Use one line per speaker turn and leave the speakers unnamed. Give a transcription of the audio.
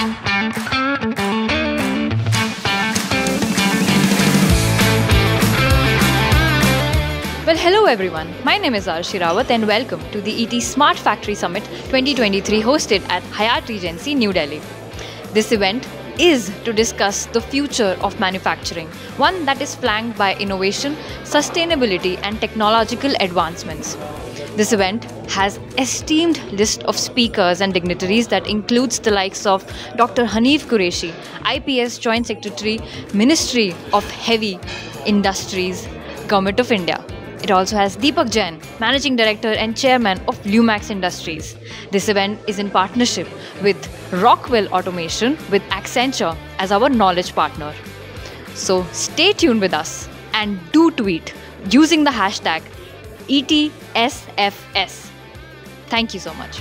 Well, hello everyone. My name is Arshi Rawat and welcome to the ET Smart Factory Summit 2023 hosted at Hyatt Regency, New Delhi. This event is to discuss the future of manufacturing, one that is flanked by innovation, sustainability and technological advancements. This event has esteemed list of speakers and dignitaries that includes the likes of Dr. Hanif Qureshi, IPS Joint Secretary, Ministry of Heavy Industries, Government of India. It also has Deepak Jain, Managing Director and Chairman of Lumax Industries. This event is in partnership with Rockwell Automation with Accenture as our knowledge partner. So stay tuned with us and do tweet using the hashtag ET SFS. Thank you so much.